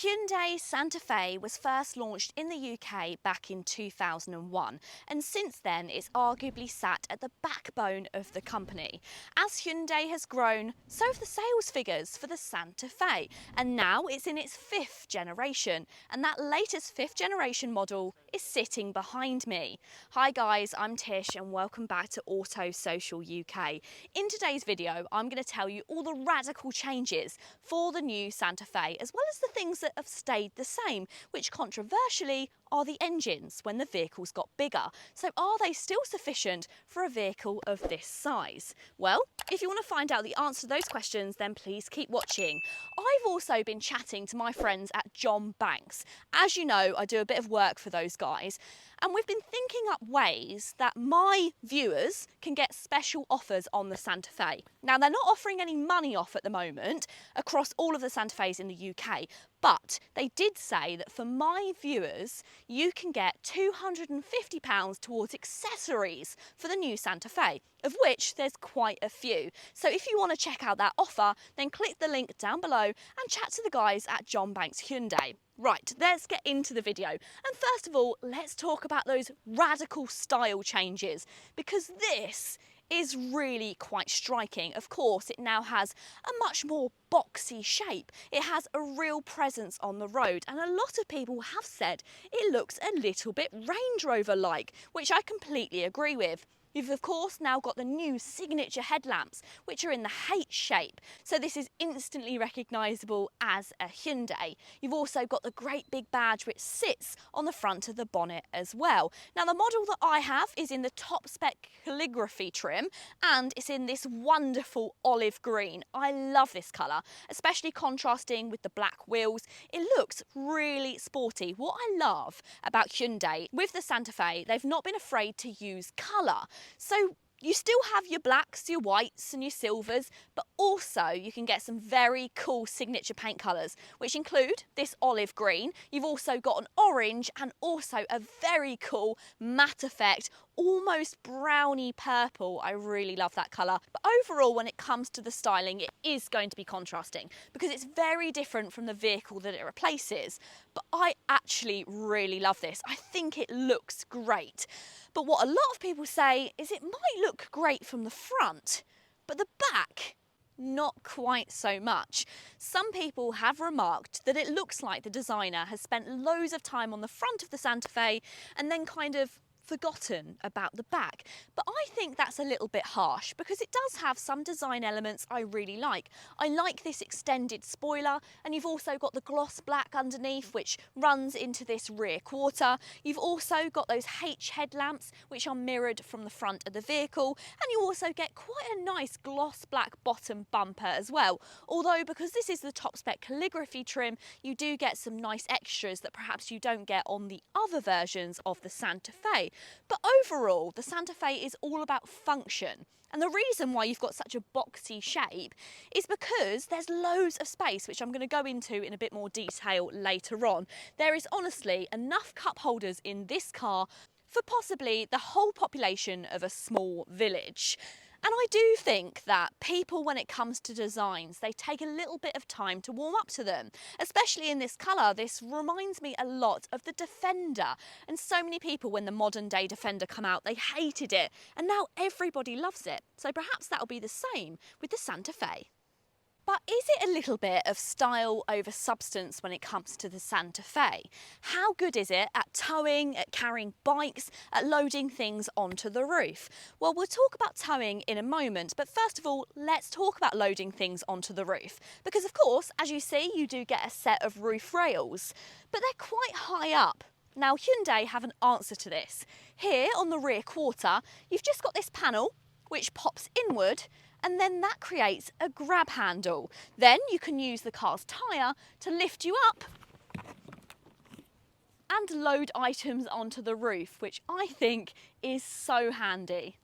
Hyundai Santa Fe was first launched in the UK back in 2001, and since then it's arguably sat at the backbone of the company. As Hyundai has grown, so have the sales figures for the Santa Fe, and now it's in its fifth generation, and that latest fifth generation model is sitting behind me. Hi guys, I'm Tish and welcome back to Auto Social UK. In today's video, I'm going to tell you all the radical changes for the new Santa Fe, as well as the things that have stayed the same, which controversially are the engines when the vehicles got bigger. So are they still sufficient for a vehicle of this size? Well, if you want to find out the answer to those questions, then please keep watching. I've also been chatting to my friends at John Banks. As you know, I do a bit of work for those guys, and we've been thinking up ways that my viewers can get special offers on the Santa Fe. Now, they're not offering any money off at the moment across all of the Santa Fe's in the UK, but they did say that for my viewers, you can get £250 towards accessories for the new Santa Fe, of which there's quite a few. So if you want to check out that offer, then click the link down below and chat to the guys at John Banks Hyundai. Right, let's get into the video. And first of all, let's talk about those radical style changes, because this is really quite striking. Of course, it now has a much more boxy shape. It has a real presence on the road, and a lot of people have said it looks a little bit Range Rover-like, which I completely agree with. You've of course now got the new signature headlamps, which are in the H shape, so this is instantly recognisable as a Hyundai. You've also got the great big badge which sits on the front of the bonnet as well. Now, the model that I have is in the top spec calligraphy trim, and it's in this wonderful olive green. I love this colour, especially contrasting with the black wheels. It looks really sporty. What I love about Hyundai with the Santa Fe, they've not been afraid to use colour. So you still have your blacks, your whites and your silvers, but also you can get some very cool signature paint colours, which include this olive green. You've also got an orange and also a very cool matte effect, almost browny purple. I really love that colour. But overall, when it comes to the styling, it is going to be contrasting because it's very different from the vehicle that it replaces. But I actually really love this. I think it looks great. But what a lot of people say is it might look great from the front, but the back, not quite so much. Some people have remarked that it looks like the designer has spent loads of time on the front of the Santa Fe and then kind of forgotten about the back. But I think that's a little bit harsh because it does have some design elements I really like. I like this extended spoiler, and you've also got the gloss black underneath which runs into this rear quarter. You've also got those H headlamps which are mirrored from the front of the vehicle, and you also get quite a nice gloss black bottom bumper as well. Although because this is the top spec calligraphy trim, you do get some nice extras that perhaps you don't get on the other versions of the Santa Fe. But overall, the Santa Fe is all about function. And the reason why you've got such a boxy shape is because there's loads of space, which I'm going to go into in a bit more detail later on. There is honestly enough cup holders in this car for possibly the whole population of a small village. And I do think that people, when it comes to designs, they take a little bit of time to warm up to them. Especially in this colour, this reminds me a lot of the Defender. And so many people, when the modern day Defender come out, they hated it. And now everybody loves it. So perhaps that'll be the same with the Santa Fe. But is it a little bit of style over substance when it comes to the Santa Fe? How good is it at towing, at carrying bikes, at loading things onto the roof? Well, we'll talk about towing in a moment, but first of all, let's talk about loading things onto the roof. Because of course, as you see, you do get a set of roof rails, but they're quite high up. Now, Hyundai have an answer to this. Here on the rear quarter, you've just got this panel which pops inward, and then that creates a grab handle. Then you can use the car's tyre to lift you up and load items onto the roof, which I think is so handy.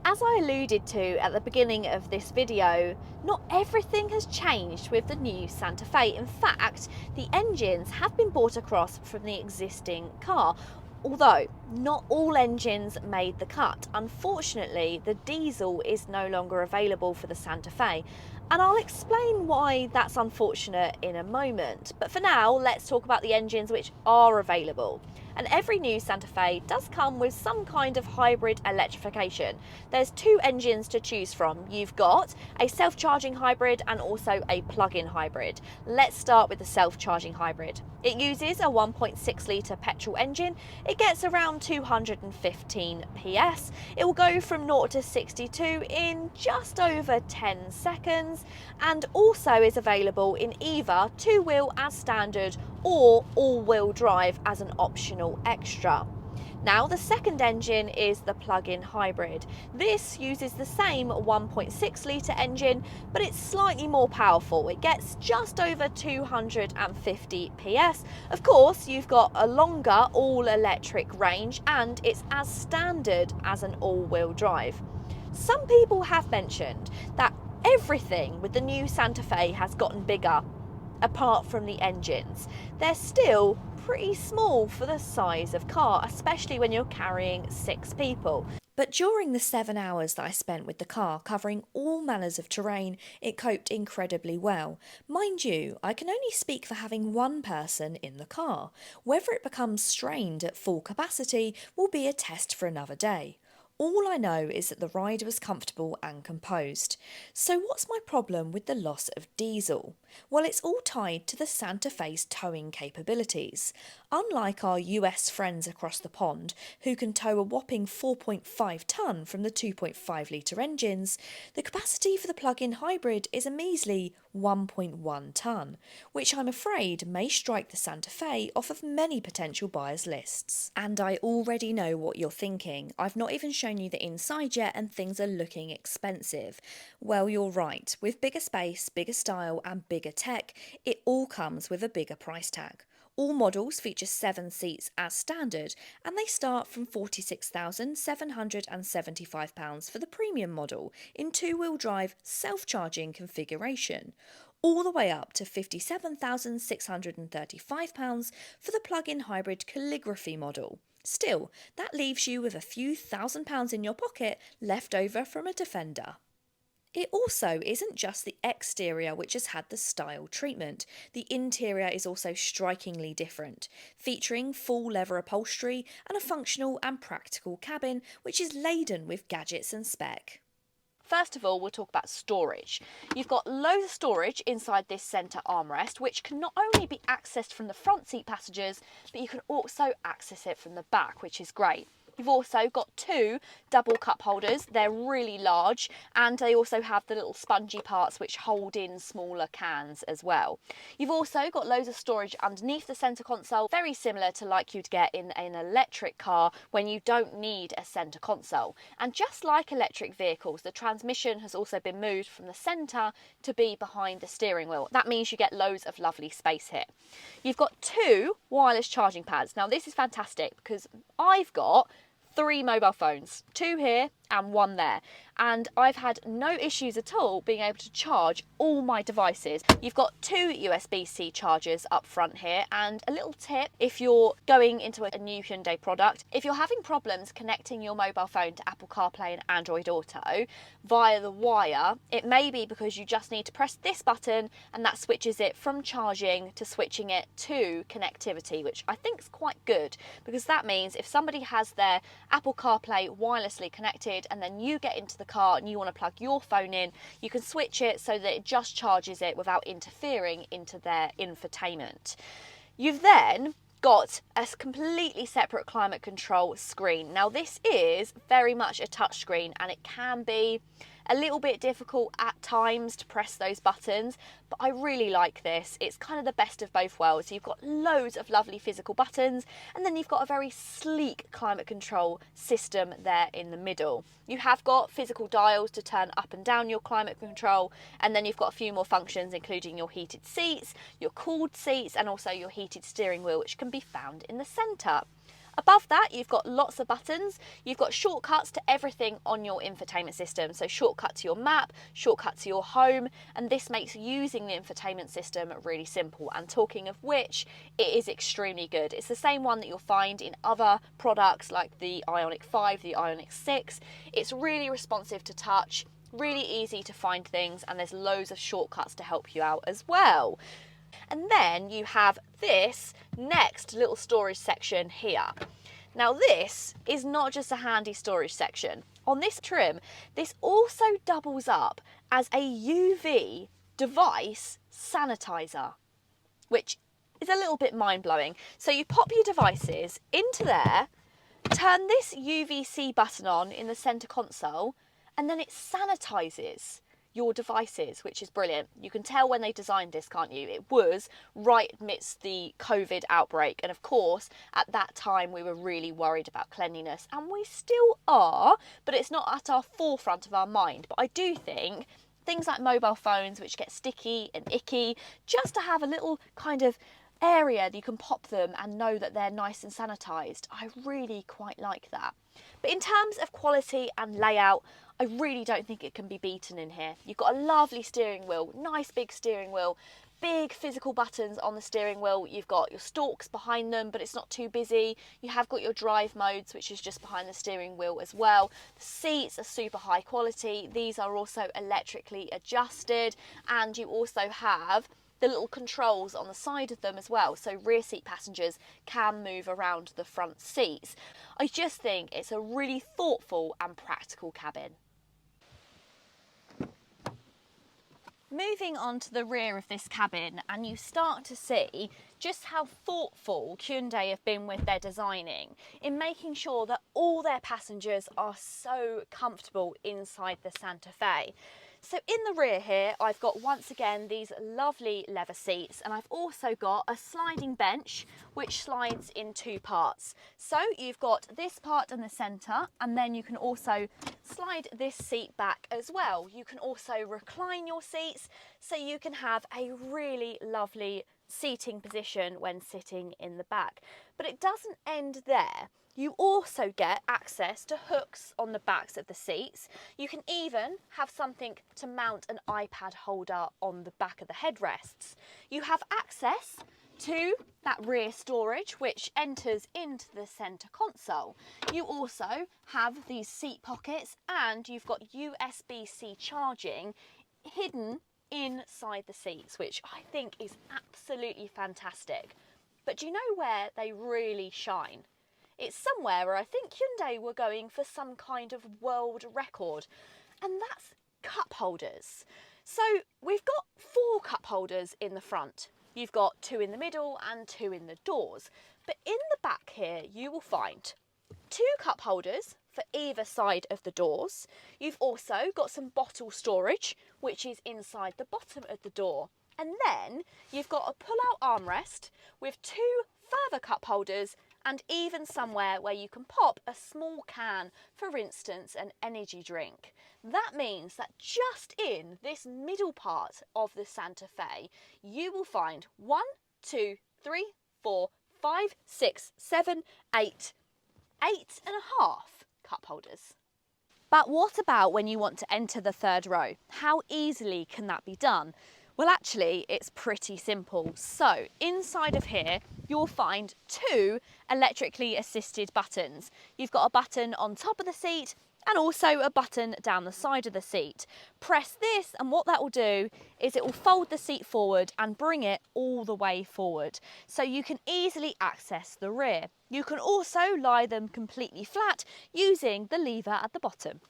As I alluded to at the beginning of this video, not everything has changed with the new Santa Fe. In fact, the engines have been brought across from the existing car. Although not all engines made the cut. Unfortunately, the diesel is no longer available for the Santa Fe. And I'll explain why that's unfortunate in a moment. But for now, let's talk about the engines which are available. And every new Santa Fe does come with some kind of hybrid electrification. There's two engines to choose from. You've got a self-charging hybrid and also a plug-in hybrid. Let's start with the self-charging hybrid. It uses a 1.6 litre petrol engine. It gets around 215 PS. It will go from 0 to 62 in just over 10 seconds, and also is available in either two-wheel as standard or all-wheel drive as an optional extra. Now, the second engine is the plug-in hybrid. This uses the same 1.6 litre engine, but it's slightly more powerful. It gets just over 250 PS. Of course, you've got a longer all-electric range, and it's as standard as an all-wheel drive. Some people have mentioned that everything with the new Santa Fe has gotten bigger, apart from the engines. They're still pretty small for the size of car, especially when you're carrying 6 people. But during the 7 hours that I spent with the car covering all manners of terrain, it coped incredibly well. Mind you, I can only speak for having one person in the car. Whether it becomes strained at full capacity will be a test for another day. All I know is that the ride was comfortable and composed. So what's my problem with the loss of diesel? Well, it's all tied to the Santa Fe's towing capabilities. Unlike our US friends across the pond, who can tow a whopping 4.5 tonne from the 2.5 litre engines, the capacity for the plug-in hybrid is a measly 1.1 tonne, which I'm afraid may strike the Santa Fe off of many potential buyers' lists. And I already know what you're thinking. I've not even shown you the inside yet and things are looking expensive. Well, you're right. With bigger space, bigger style and bigger tech, it all comes with a bigger price tag. All models feature 7 seats as standard, and they start from £46,775 for the premium model in two-wheel drive self-charging configuration, all the way up to £57,635 for the plug-in hybrid calligraphy model. Still, that leaves you with a few £1,000s in your pocket left over from a Defender. It also isn't just the exterior which has had the style treatment. The interior is also strikingly different, featuring full leather upholstery and a functional and practical cabin which is laden with gadgets and spec. First of all, we'll talk about storage. You've got loads of storage inside this centre armrest, which can not only be accessed from the front seat passengers, but you can also access it from the back, which is great. You've also got 2 double cup holders. They're really large, and they also have the little spongy parts which hold in smaller cans as well. You've also got loads of storage underneath the centre console, very similar to like you'd get in an electric car when you don't need a centre console. And just like electric vehicles, the transmission has also been moved from the centre to be behind the steering wheel. That means you get loads of lovely space here. You've got 2 wireless charging pads. Now this is fantastic because I've got 3 mobile phones, 2 here and 1 there, and I've had no issues at all being able to charge all my devices. You've got 2 USB-C chargers up front here, and a little tip if you're going into a new Hyundai product, if you're having problems connecting your mobile phone to Apple CarPlay and Android Auto via the wire, it may be because you just need to press this button and that switches it from charging to switching it to connectivity, which I think is quite good, because that means if somebody has their Apple CarPlay wirelessly connected and then you get into the car and you want to plug your phone in, you can switch it so that it just charges it without interfering into their infotainment. You've then got a completely separate climate control screen. Now this is very much a touch screen and it can be a little bit difficult at times to press those buttons, but I really like this. It's kind of the best of both worlds. You've got loads of lovely physical buttons, and then you've got a very sleek climate control system there in the middle. You have got physical dials to turn up and down your climate control, and then you've got a few more functions, including your heated seats, your cooled seats, and also your heated steering wheel, which can be found in the centre. Above that, you've got lots of buttons. You've got shortcuts to everything on your infotainment system. So shortcut to your map, shortcut to your home, and this makes using the infotainment system really simple. And talking of which, it is extremely good. It's the same one that you'll find in other products like the Ioniq 5, the Ioniq 6. It's really responsive to touch. Really easy to find things, and there's loads of shortcuts to help you out as well. And then you have this next little storage section here. Now this is not just a handy storage section. On this trim, this also doubles up as a UV device sanitizer, which is a little bit mind-blowing. So you pop your devices into there, turn this UVC button on in the center console, and then it sanitizes your devices, which is brilliant. You can tell when they designed this, can't you? It was right amidst the COVID outbreak, and of course at that time we were really worried about cleanliness, and we still are, but it's not at our forefront of our mind. But I do think things like mobile phones, which get sticky and icky, just to have a little kind of area that you can pop them and know that they're nice and sanitized, I really quite like that. But in terms of quality and layout, I really don't think it can be beaten in here. You've got a lovely steering wheel, nice big steering wheel, big physical buttons on the steering wheel. You've got your stalks behind them, but it's not too busy. You have got your drive modes, which is just behind the steering wheel as well. The seats are super high quality. These are also electrically adjusted, and you also have the little controls on the side of them as well, so rear seat passengers can move around the front seats. I just think it's a really thoughtful and practical cabin. Moving on to the rear of this cabin, and you start to see just how thoughtful Hyundai have been with their designing in making sure that all their passengers are so comfortable inside the Sante Fe. So in the rear here, I've got once again these lovely leather seats, and I've also got a sliding bench which slides in two parts. So you've got this part in the centre, and then you can also slide this seat back as well. You can also recline your seats, so you can have a really lovely seating position when sitting in the back. But it doesn't end there. You also get access to hooks on the backs of the seats. You can even have something to mount an iPad holder on the back of the headrests. You have access to that rear storage, which enters into the centre console. You also have these seat pockets, and you've got USB-C charging hidden inside the seats, which I think is absolutely fantastic. But do you know where they really shine? It's somewhere where I think Hyundai were going for some kind of world record, and that's cup holders. So we've got 4 cup holders in the front. You've got 2 in the middle and 2 in the doors. But in the back here, you will find 2 cup holders for either side of the doors. You've also got some bottle storage, which is inside the bottom of the door. And then you've got a pull-out armrest with 2 further cup holders, and even somewhere where you can pop a small can, for instance, an energy drink. That means that just in this middle part of the Sante Fe, you will find 1, 2, 3, 4, 5, 6, 7, 8, 8.5 cup holders. But what about when you want to enter the third row? How easily can that be done? Well, actually, it's pretty simple. So inside of here, you'll find 2 electrically assisted buttons. You've got a button on top of the seat and also a button down the side of the seat. Press this, and what that will do is it will fold the seat forward and bring it all the way forward, so you can easily access the rear. You can also lie them completely flat using the lever at the bottom.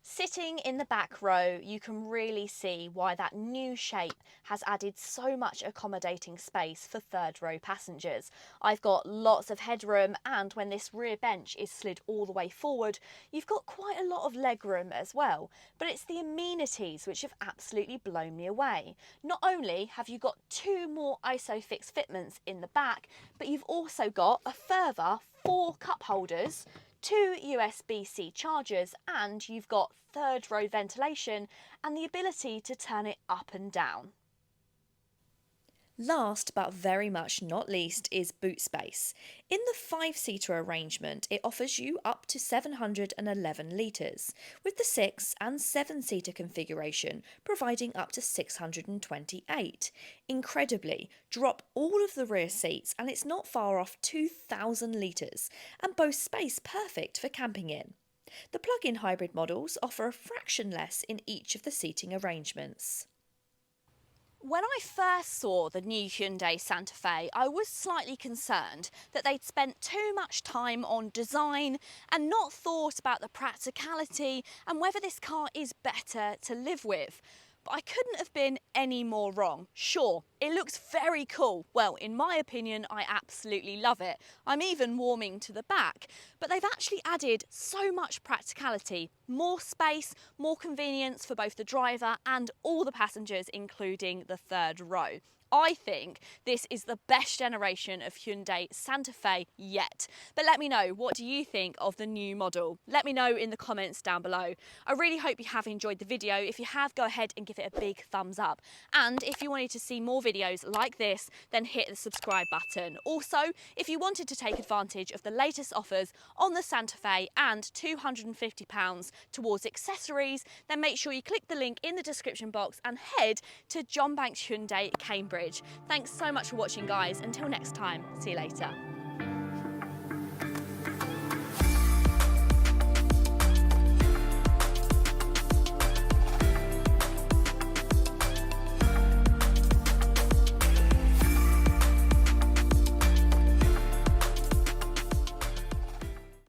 Sitting in the back row, you can really see why that new shape has added so much accommodating space for third row passengers. I've got lots of headroom, and when this rear bench is slid all the way forward, you've got quite a lot of legroom as well. But it's the amenities which have absolutely blown me away. Not only have you got 2 more ISOFIX fitments in the back, but you've also got a further 4 cup holders, 2 USB-C chargers, and you've got third row ventilation and the ability to turn it up and down. Last but very much not least is boot space. In the 5-seater arrangement, it offers you up to 711 litres, with the 6 and 7-seater configuration providing up to 628. Incredibly, drop all of the rear seats and it's not far off 2,000 litres, and boasts space perfect for camping in. The plug-in hybrid models offer a fraction less in each of the seating arrangements. When I first saw the new Hyundai Santa Fe, I was slightly concerned that they'd spent too much time on design and not thought about the practicality and whether this car is better to live with. But I couldn't have been any more wrong. Sure, it looks very cool. Well, in my opinion, I absolutely love it. I'm even warming to the back. But they've actually added so much practicality, more space, more convenience for both the driver and all the passengers, including the third row. I think this is the best generation of Hyundai Santa Fe yet. But let me know, what do you think of the new model? Let me know in the comments down below. I really hope you have enjoyed the video. If you have, go ahead and give it a big thumbs up. And if you wanted to see more videos like this, then hit the subscribe button. Also, if you wanted to take advantage of the latest offers on the Santa Fe and £250 towards accessories, then make sure you click the link in the description box and head to John Banks Hyundai Cambridge. Thanks so much for watching, guys. Until next time, see you later.